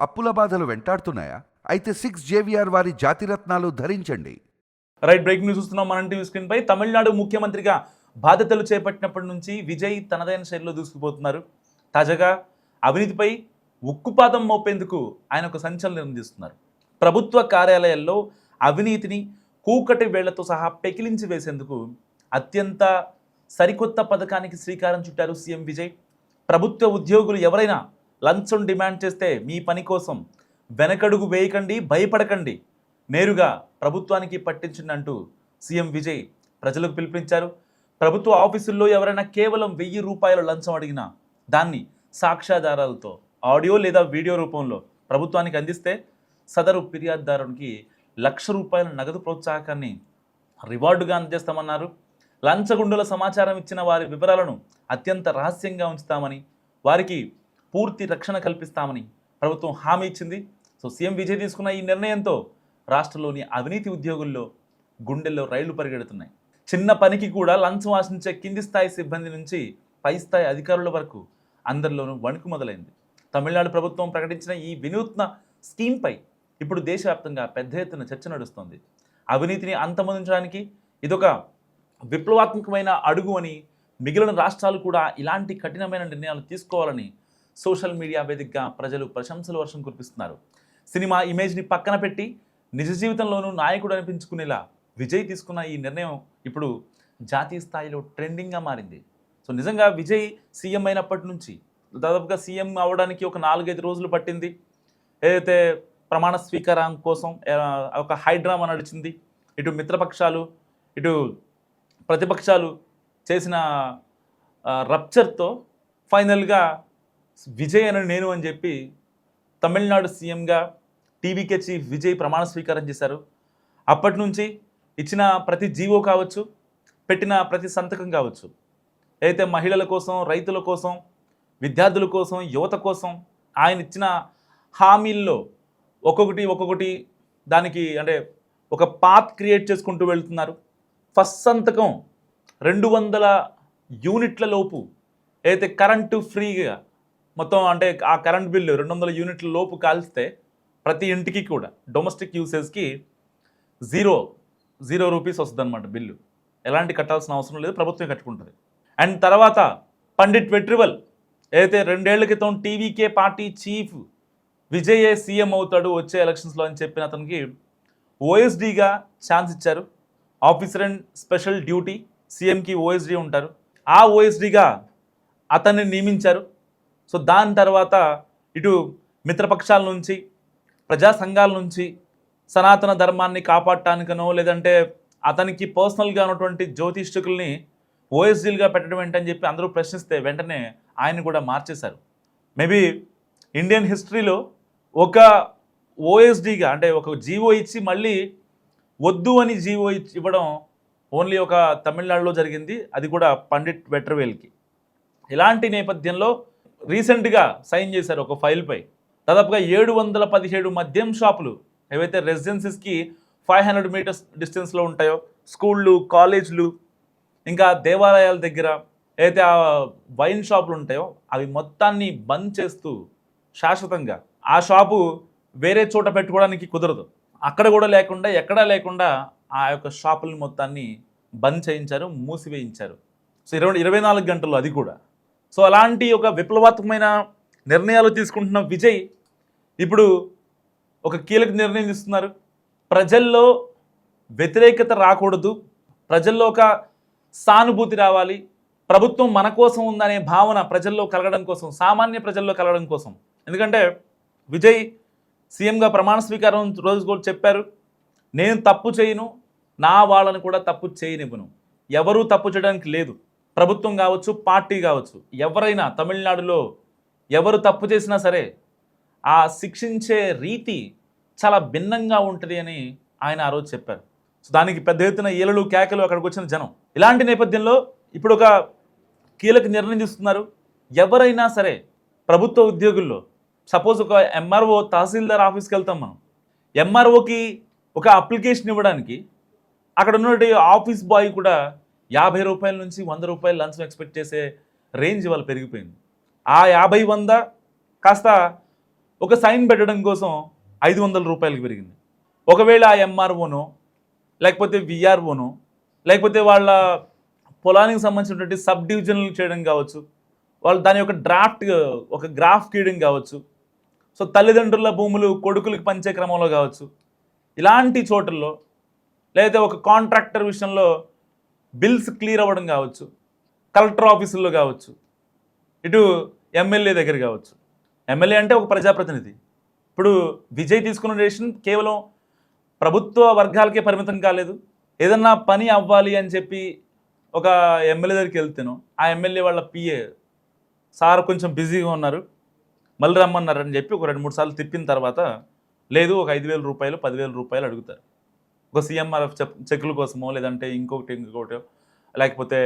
అప్పుల బాధలు వెంటాడుతున్నాయా? అయితే 6 JVR వారి జాతిరత్నాలు ధరించండి. రైట్, బ్రేకింగ్ న్యూస్ చూస్తున్నాం మన టీవీ స్క్రీన్ పై. తమిళనాడు ముఖ్యమంత్రిగా బాధ్యతలు చేపట్టినప్పటి నుంచి విజయ్ తనదైన శైలిలో దూసుకుపోతున్నారు. తాజాగా అవినీతిపై ఉక్కుపాదం మోపేందుకు ఆయన ఒక సంచలనం నిర్ణయిస్తున్నారు. ప్రభుత్వ కార్యాలయాల్లో అవినీతిని కూకటి వేళ్లతో సహా పెకిలించి వేసేందుకు అత్యంత సరికొత్త పథకానికి శ్రీకారం చుట్టారు సీఎం విజయ్. ప్రభుత్వ ఉద్యోగులు ఎవరైనా లంచం డిమాండ్ చేస్తే మీ పని కోసం వెనకడుగు వేయకండి, భయపడకండి, నేరుగా ప్రభుత్వానికి పట్టించండి అంటూ సీఎం విజయ్ ప్రజలకు పిలుపునిచ్చారు. ప్రభుత్వ ఆఫీసుల్లో ఎవరైనా కేవలం 1000 రూపాయల లంచం అడిగినా దాన్ని సాక్ష్యాధారాలతో ఆడియో లేదా వీడియో రూపంలో ప్రభుత్వానికి అందిస్తే సదరు ఫిర్యాదుదారునికి ₹1,00,000 నగదు ప్రోత్సాహకాన్ని రివార్డుగా అందజేస్తామన్నారు. లంచగొండుల సమాచారం ఇచ్చిన వారి వివరాలను అత్యంత రహస్యంగా ఉంచుతామని, వారికి పూర్తి రక్షణ కల్పిస్తామని ప్రభుత్వం హామీ ఇచ్చింది. సో సీఎం విజయ్ తీసుకున్న ఈ నిర్ణయంతో రాష్ట్రంలోని అవినీతి ఉద్యోగుల్లో గుండెల్లో రైళ్లు పరిగెడుతున్నాయి. చిన్న పనికి కూడా లంచం ఆశించే కింది స్థాయి సిబ్బంది నుంచి పై స్థాయి అధికారుల వరకు అందరిలోనూ వణుకు మొదలైంది. తమిళనాడు ప్రభుత్వం ప్రకటించిన ఈ వినూత్న స్కీమ్పై ఇప్పుడు దేశవ్యాప్తంగా పెద్ద ఎత్తున చర్చ నడుస్తోంది. అవినీతిని అంతమొందించడానికి ఇదొక విప్లవాత్మకమైన అడుగు అని, మిగిలిన రాష్ట్రాలు కూడా ఇలాంటి కఠినమైన నిర్ణయాలు తీసుకోవాలని సోషల్ మీడియా వేదికగా ప్రజలు ప్రశంసల వర్షం కురిపిస్తున్నారు. సినిమా ఇమేజ్ని పక్కన పెట్టి నిజ జీవితంలోనూ నాయకుడు అనిపించుకునేలా విజయ్ తీసుకున్న ఈ నిర్ణయం ఇప్పుడు జాతీయ స్థాయిలో ట్రెండింగ్గా మారింది. సో నిజంగా విజయ్ సీఎం అయినప్పటి నుంచి దాదాపుగా సీఎం అవ్వడానికి ఒక 4-5 రోజులు పట్టింది. ఏదైతే ప్రమాణ స్వీకారం కోసం ఒక హైడ్రామా నడిచింది. ఇటు మిత్రపక్షాలు, ఇటు ప్రతిపక్షాలు చేసిన రప్చర్తో ఫైనల్గా విజయ్ అని నేను అని చెప్పి తమిళనాడు సీఎంగా టీవీకే చీఫ్ విజయ్ ప్రమాణ స్వీకారం చేశారు. అప్పటి నుంచి ఇచ్చిన ప్రతి జీవో కావచ్చు, పెట్టిన ప్రతి సంతకం కావచ్చు, అయితే మహిళల కోసం, రైతుల కోసం, విద్యార్థుల కోసం, యువత కోసం ఆయన ఇచ్చిన హామీల్లో ఒక్కొక్కటి దానికి అంటే ఒక పాత్ క్రియేట్ చేసుకుంటూ వెళ్తున్నారు. ఫస్ట్ సంతకం 200 యూనిట్ల లోపు అయితే కరెంటు ఫ్రీగా మొత్తం, అంటే ఆ కరెంట్ బిల్లు 200 యూనిట్ల లోపు కాల్స్తే ప్రతి ఇంటికి కూడా డొమెస్టిక్ యూసేజ్కి జీరో రూపీస్ వస్తుంది అనమాట బిల్లు. ఎలాంటి కట్టాల్సిన అవసరం లేదు, ప్రభుత్వం కట్టుకుంటుంది. అండ్ తర్వాత పండిట్ వెట్రివల్ ఏదైతే 2 ఏళ్ల క్రితం TVK party chief Vijay CM అవుతాడు వచ్చే ఎలక్షన్స్లో అని చెప్పిన అతనికి ఓఎస్డీగా ఛాన్స్ ఇచ్చారు. ఆఫీసర్ అండ్ స్పెషల్ డ్యూటీ, సీఎంకి ఓఎస్డీ ఉంటారు. ఆ ఓఎస్డీగా అతన్ని నియమించారు. సో దాని తర్వాత ఇటు మిత్రపక్షాల నుంచి, ప్రజా సంఘాల నుంచి సనాతన ధర్మాన్ని కాపాడటానికనో లేదంటే అతనికి పర్సనల్గా ఉన్నటువంటి జ్యోతిష్కుల్ని ఓఎస్డీలుగా పెట్టడం ఏంటని చెప్పి అందరూ ప్రశ్నిస్తే వెంటనే ఆయన కూడా మార్చేశారు. మేబీ ఇండియన్ హిస్టరీలో ఒక ఓఎస్డీగా అంటే ఒక జీవో ఇచ్చి మళ్ళీ వద్దు అని జీవో ఇవ్వడం ఓన్లీ ఒక తమిళనాడులో జరిగింది, అది కూడా పండిట్ వెట్రివేల్కి. ఇలాంటి నేపథ్యంలో రీసెంట్గా సైన్ చేశారు ఒక ఫైల్పై. దాదాపుగా 717 మద్యం షాపులు ఏవైతే రెసిడెన్సీస్కి 500 మీటర్స్ డిస్టెన్స్లో ఉంటాయో, స్కూళ్ళు, కాలేజీలు, ఇంకా దేవాలయాల దగ్గర ఏదైతే ఆ వైన్ షాపులు ఉంటాయో అవి మొత్తాన్ని బంద్ చేస్తూ శాశ్వతంగా ఆ షాపు వేరే చోట పెట్టుకోవడానికి కుదరదు, అక్కడ కూడా లేకుండా ఎక్కడా లేకుండా ఆ యొక్క షాపులను మొత్తాన్ని బంద్ చేయించారు, మూసివేయించారు. సో 24 గంటలు అది కూడా. సో అలాంటి ఒక విప్లవాత్మకమైన నిర్ణయాలు తీసుకుంటున్న విజయ్ ఇప్పుడు ఒక కీలక నిర్ణయం తీసుకున్నారు. ప్రజల్లో వ్యతిరేకత రాకూడదు, ప్రజల్లో ఒక సానుభూతి రావాలి, ప్రభుత్వం మన కోసం ఉందనే భావన ప్రజల్లో కలగడం కోసం, సామాన్య ప్రజల్లో కలగడం కోసం. ఎందుకంటే విజయ్ సీఎంగా ప్రమాణ స్వీకారం రోజు కూడా చెప్పారు, నేను తప్పు చేయను, నా వాళ్ళని కూడా తప్పు చేయనివ్వను, ఎవరూ తప్పు చేయడానికి లేదు, ప్రభుత్వం కావచ్చు, పార్టీ కావచ్చు, ఎవరైనా తమిళనాడులో ఎవరు తప్పు చేసినా సరే ఆ శిక్షించే రీతి చాలా భిన్నంగా ఉంటుంది అని ఆయన ఆ రోజు చెప్పారు. సో దానికి పెద్ద ఎత్తున ఈలలు కేకలు అక్కడికి వచ్చిన జనం. ఇలాంటి నేపథ్యంలో ఇప్పుడు ఒక కీలక నిర్ణయం తీసుకున్నారు. ఎవరైనా సరే ప్రభుత్వ ఉద్యోగుల్లో సపోజ్ ఒక ఎంఆర్ఓ తహసీల్దార్ ఆఫీస్కి వెళ్తాం మనం, ఎంఆర్ఓకి ఒక అప్లికేషన్ ఇవ్వడానికి అక్కడ ఉన్నటువంటి ఆఫీస్ బాయ్ కూడా 50 రూపాయల నుంచి 100 రూపాయలు లంచం ఎక్స్పెక్ట్ చేసే రేంజ్ వాళ్ళు పెరిగిపోయింది. ఆ 50-100 కాస్త ఒక సైన్ పెట్టడం కోసం 500 రూపాయలకి పెరిగింది. ఒకవేళ ఆ ఎంఆర్ఓనో లేకపోతే విఆర్ఓనో లేకపోతే వాళ్ళ పొలానికి సంబంధించినటువంటి సబ్ డివిజన్లు చేయడం కావచ్చు, వాళ్ళు దాని యొక్క ఒక గ్రాఫ్ గీయడం కావచ్చు, సో తల్లిదండ్రుల భూములు కొడుకులకు పంచే క్రమంలో కావచ్చు, ఇలాంటి చోటుల్లో లేదా ఒక కాంట్రాక్టర్ విషయంలో బిల్స్ క్లియర్ అవ్వడం కావచ్చు, కలెక్టర్ ఆఫీసుల్లో కావచ్చు, ఇటు ఎమ్మెల్యే దగ్గర కావచ్చు. ఎమ్మెల్యే అంటే ఒక ప్రజాప్రతినిధి. ఇప్పుడు విజయ్ తీసుకున్న డెసిషన్ కేవలం ప్రభుత్వ వర్గాలకే పరిమితం కాలేదు. ఏదన్నా పని అవ్వాలి అని చెప్పి ఒక ఎమ్మెల్యే దగ్గరికి వెళ్తేనో ఆ ఎమ్మెల్యే వాళ్ళ పిఏ సార్ కొంచెం బిజీగా ఉన్నారు మళ్ళీ రమ్మన్నారని చెప్పి ఒక 2-3 సార్లు తిప్పిన తర్వాత లేదు ఒక 5,000 రూపాయలు 10,000 రూపాయలు అడుగుతారు. ఒక సీఎంఆర్ఎఫ్ చెక్కుల కోసమో లేదంటే ఇంకొకటి లేకపోతే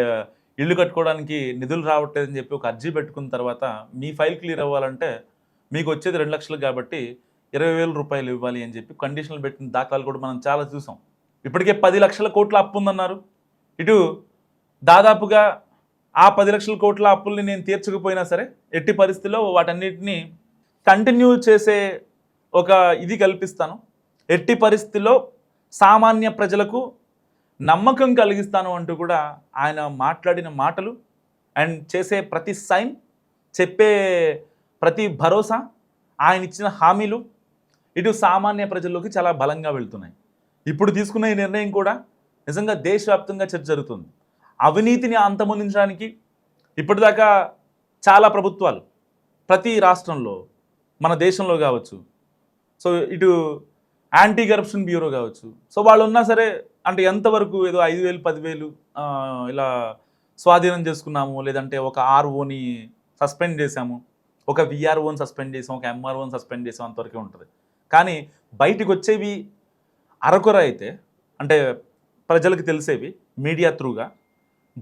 ఇల్లు కట్టుకోవడానికి నిధులు రావట్లేదని చెప్పి ఒక అర్జీ పెట్టుకున్న తర్వాత మీ ఫైల్ క్లియర్ అవ్వాలంటే మీకు వచ్చేది 2 లక్షలు కాబట్టి 20,000 రూపాయలు ఇవ్వాలి అని చెప్పి కండిషన్లు పెట్టిన దాఖలాలు కూడా మనం చాలా చూసాం. ఇప్పటికే 10 లక్షల కోట్ల అప్పు ఉందన్నారు. ఇటు దాదాపుగా ఆ 10 లక్షల కోట్ల అప్పుల్ని నేను తీర్చకపోయినా సరే ఎట్టి పరిస్థితుల్లో వాటన్నిటిని కంటిన్యూ చేసే ఒక ఇది కల్పిస్తాను, ఎట్టి పరిస్థితుల్లో సామాన్య ప్రజలకు నమ్మకం కలిగిస్తాను అంటూ కూడా ఆయన మాట్లాడిన మాటలు అండ్ చేసే ప్రతి సైన్, చెప్పే ప్రతి భరోసా, ఆయన ఇచ్చిన హామీలు ఇటు సామాన్య ప్రజల్లోకి చాలా బలంగా వెళ్తున్నాయి. ఇప్పుడు తీసుకున్న ఈ నిర్ణయం కూడా నిజంగా దేశవ్యాప్తంగా చర్చ జరుగుతుంది. అవినీతిని అంతమొందించడానికి ఇప్పటిదాకా చాలా ప్రభుత్వాలు ప్రతి రాష్ట్రంలో మన దేశంలో కావచ్చు, సో ఇటు యాంటీ కరప్షన్ బ్యూరో కావచ్చు, సో వాళ్ళు ఉన్నా సరే అంటే ఎంతవరకు ఏదో 5,000 10,000 ఇలా స్వాధీనం చేసుకున్నాము, లేదంటే ఒక ఆర్ఓని సస్పెండ్ చేశాము, ఒక విఆర్ఓని సస్పెండ్ చేసాం, ఒక ఎంఆర్ఓని సస్పెండ్ చేసాం, అంతవరకే ఉంటుంది. కానీ బయటికి వచ్చేవి అరకొర అయితే అంటే ప్రజలకు తెలిసేవి మీడియా త్రూగా,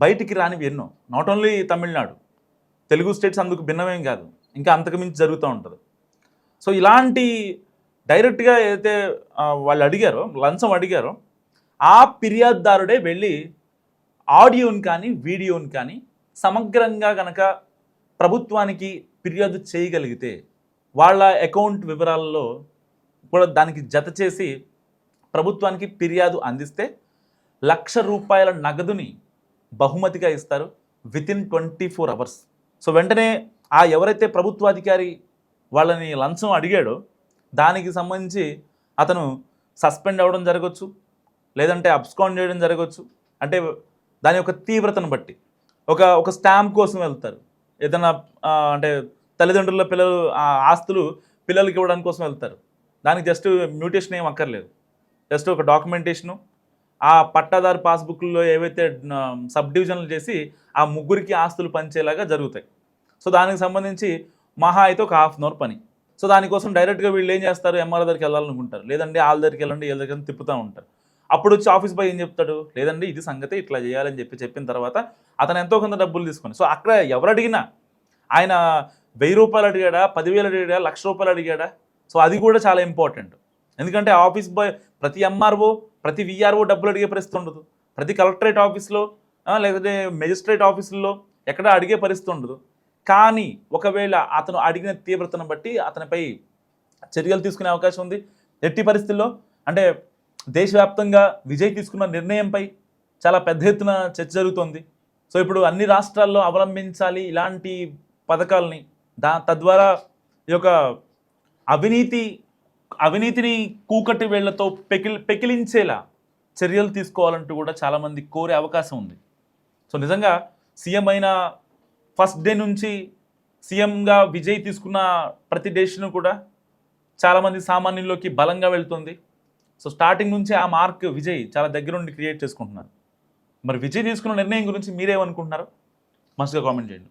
బయటికి రానివి ఎన్నో. Not only Tamil Nadu, Telugu states అందుకు భిన్నమేం కాదు, ఇంకా అంతకుమించి జరుగుతూ ఉంటుంది. సో ఇలాంటి డైరెక్ట్గా ఏదైతే వాళ్ళు అడిగారో, లంచం అడిగారో, ఆ ఫిర్యాదుదారుడే వెళ్ళి ఆడియోని కానీ వీడియోని కానీ సమగ్రంగా కనుక ప్రభుత్వానికి ఫిర్యాదు చేయగలిగితే వాళ్ళ అకౌంట్ వివరాలలో కూడా దానికి జత చేసి ప్రభుత్వానికి ఫిర్యాదు అందిస్తే 1,00,000 రూపాయల నగదుని బహుమతిగా ఇస్తారు వితిన్ 24 అవర్స్. సో వెంటనే ఆ ఎవరైతే ప్రభుత్వాధికారి వాళ్ళని లంచం అడిగాడో దానికి సంబంధించి అతను సస్పెండ్ అవ్వడం జరగవచ్చు, లేదంటే అబ్స్కాండ్ చేయడం జరగవచ్చు. అంటే దాని యొక్క తీవ్రతను బట్టి ఒక స్టాంప్ కోసం వెళ్తారు, ఏదైనా అంటే తల్లిదండ్రుల పిల్లలు ఆస్తులు పిల్లలకి ఇవ్వడానికి కోసం వెళ్తారు. దానికి జస్ట్ మ్యూటేషన్ ఏం అక్కర్లేదు, జస్ట్ ఒక డాక్యుమెంటేషను, ఆ పట్టాదారు పాస్బుక్లో ఏవైతే సబ్ డివిజన్లు చేసి ఆ ముగ్గురికి ఆస్తులు పంచేలాగా జరుగుతాయి. సో దానికి సంబంధించి మహా అయితే ఒక 1/2 అవర్ పని. సో దానికోసం డైరెక్ట్గా వీళ్ళు ఏం చేస్తారు, ఎంఆర్ఓ దగ్గరికి వెళ్ళాలనుకుంటారు, లేదంటే వాళ్ళ దగ్గరికి వెళ్ళండి, వీళ్ళ దగ్గర తిప్పుతూ ఉంటారు. అప్పుడు వచ్చి ఆఫీస్ బాయ్ ఏం చెప్తాడు, లేదండి ఇది సంగతి ఇట్లా చేయాలని చెప్పిన తర్వాత అతను ఎంతో కొంత డబ్బులు తీసుకొని, సో అక్కడ ఎవరు అడిగినా ఆయన 1,000 రూపాయలు అడిగాడా, 10,000 అడిగాడా, 1,00,000 రూపాయలు అడిగాడా, సో అది కూడా చాలా ఇంపార్టెంట్. ఎందుకంటే ఆఫీస్ బాయ్ ప్రతి ఎంఆర్ఓ ప్రతి విఆర్ఓ డబ్బులు అడిగే పరిస్థితి ఉండదు, ప్రతి కలెక్టరేట్ ఆఫీస్లో లేకపోతే మెజిస్ట్రేట్ ఆఫీసుల్లో ఎక్కడ అడిగే పరిస్థితి ఉండదు. కానీ ఒకవేళ అతను అడిగిన తీవ్రతను బట్టి అతనిపై చర్యలు తీసుకునే అవకాశం ఉంది. ఎట్టి పరిస్థితుల్లో అంటే దేశవ్యాప్తంగా విజయ్ తీసుకున్న నిర్ణయంపై చాలా పెద్ద ఎత్తున చర్చ జరుగుతోంది. సో ఇప్పుడు అన్ని రాష్ట్రాల్లో అవలంబించాలి ఇలాంటి పథకాలని, తద్వారా ఈ యొక్క అవినీతిని కూకటి వేళ్లతో పెకిలించేలా చర్యలు తీసుకోవాలంటూ కూడా చాలామంది కోరే అవకాశం ఉంది. సో నిజంగా సీఎం అయిన ఫస్ట్ డే నుంచి సీఎంగా విజయ్ తీసుకున్న ప్రతి డెసిషన్ కూడా చాలామంది సామాన్యుల్లోకి బలంగా వెళ్తుంది. సో స్టార్టింగ్ నుంచి ఆ మార్క్ విజయ్ చాలా దగ్గర నుండి క్రియేట్ చేసుకుంటున్నారు. మరి విజయ్ తీసుకున్న నిర్ణయం గురించి మీరేమనుకుంటున్నారో మస్తుగా కామెంట్ చేయండి.